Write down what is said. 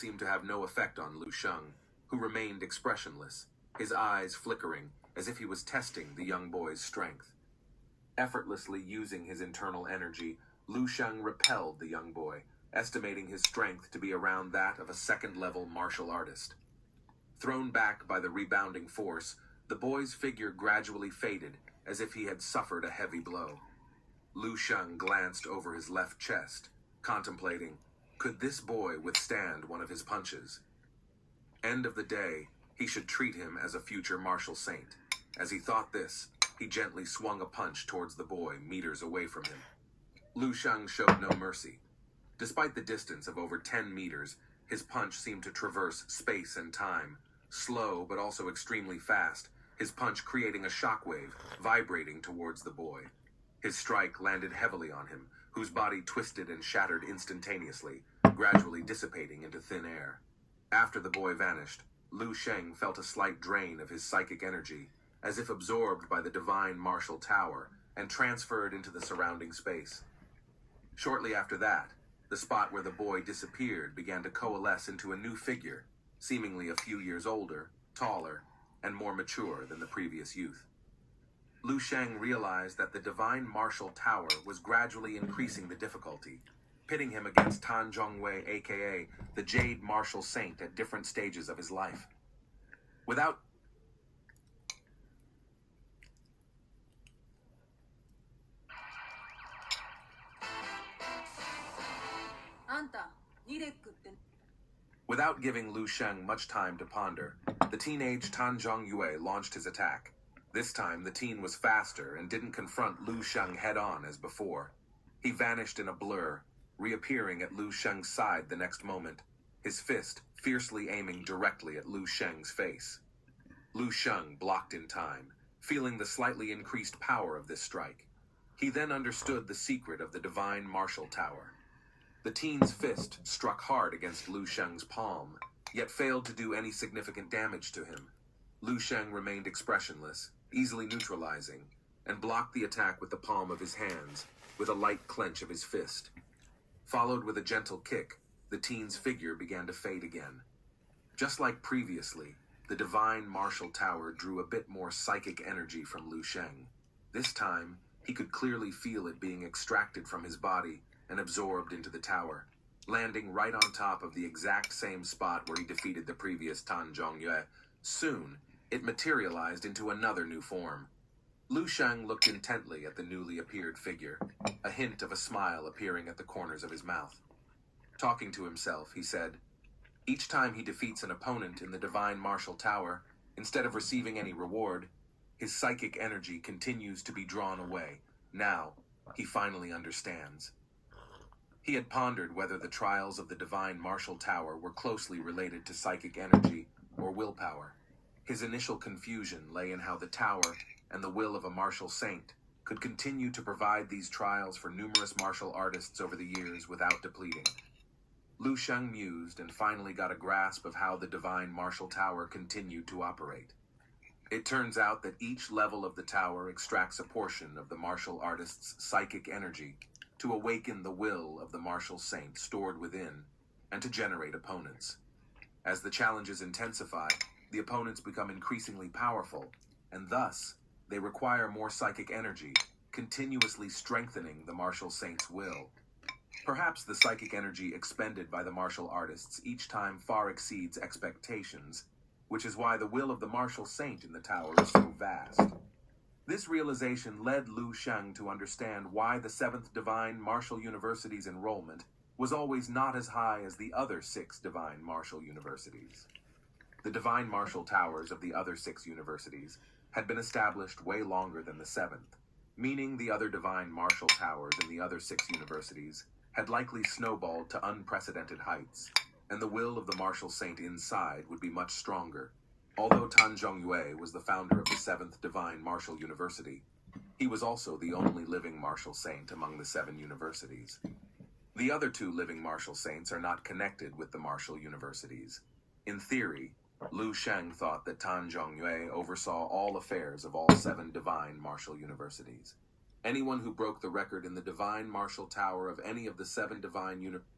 seemed to have no effect on Lu Sheng, who remained expressionless, his eyes flickering as if he was testing the young boy's strength. Effortlessly using his internal energy, Lu Sheng repelled the young boy, estimating his strength to be around that of a second-level martial artist. Thrown back by the rebounding force, the boy's figure gradually faded, as if he had suffered a heavy blow. Lu Sheng glanced over his left chest, contemplating, could this boy withstand one of his punches? End of the day, he should treat him as a future martial saint. As he thought this, he gently swung a punch towards the boy meters away from him. Lu Sheng showed no mercy. Despite the distance of over 10 meters, his punch seemed to traverse space and time, slow but also extremely fast, his punch creating a shockwave, vibrating towards the boy. His strike landed heavily on him, whose body twisted and shattered instantaneously, gradually dissipating into thin air. After the boy vanished, Lu Sheng felt a slight drain of his psychic energy, as if absorbed by the divine martial tower and transferred into the surrounding space. Shortly after that, the spot where the boy disappeared began to coalesce into a new figure, seemingly a few years older, taller, and more mature than the previous youth. Lu Sheng realized that the divine martial tower was gradually increasing the difficulty, pitting him against Tan Zhongwei, aka the Jade Martial Saint, at different stages of his life. Without giving Lu Sheng much time to ponder, the teenage Tan Zhongyue launched his attack. This time, the teen was faster and didn't confront Lu Sheng head-on as before. He vanished in a blur, reappearing at Lu Sheng's side the next moment, his fist fiercely aiming directly at Lu Sheng's face. Lu Sheng blocked in time, feeling the slightly increased power of this strike. He then understood the secret of the divine martial tower. The teen's fist struck hard against Lu Sheng's palm, yet failed to do any significant damage to him. Lu Sheng remained expressionless, easily neutralizing, and blocked the attack with the palm of his hands, with a light clench of his fist. Followed with a gentle kick, the teen's figure began to fade again. Just like previously, the divine martial tower drew a bit more psychic energy from Lu Sheng. This time, he could clearly feel it being extracted from his body and absorbed into the tower, landing right on top of the exact same spot where he defeated the previous Tan Zhongyue. Soon, it materialized into another new form. Lu Sheng looked intently at the newly appeared figure, a hint of a smile appearing at the corners of his mouth. Talking to himself, he said, each time he defeats an opponent in the divine martial tower, instead of receiving any reward, his psychic energy continues to be drawn away. Now, he finally understands. He had pondered whether the trials of the divine martial tower were closely related to psychic energy or willpower. His initial confusion lay in how the tower and the will of a martial saint could continue to provide these trials for numerous martial artists over the years without depleting. Lu Sheng mused and finally got a grasp of how the divine martial tower continued to operate. It turns out that each level of the tower extracts a portion of the martial artist's psychic energy to awaken the will of the martial saint stored within, and to generate opponents. As the challenges intensify, the opponents become increasingly powerful, and thus, they require more psychic energy, continuously strengthening the martial saint's will. Perhaps the psychic energy expended by the martial artists each time far exceeds expectations, which is why the will of the martial saint in the tower is so vast. This realization led Lu Sheng to understand why the 7th Divine Martial University's enrollment was always not as high as the other 6 Divine Martial Universities. The Divine Martial Towers of the other 6 universities had been established way longer than the 7th, meaning the other Divine Martial Towers in the other 6 universities had likely snowballed to unprecedented heights, and the will of the martial saint inside would be much stronger. Although Tan Zhongyue was the founder of the 7th Divine Martial University, he was also the only living martial saint among the 7 universities. The other 2 living martial saints are not connected with the martial universities. In theory, Lu Sheng thought that Tan Zhongyue oversaw all affairs of all 7 divine martial universities. Anyone who broke the record in the divine martial tower of any of the 7 divine universities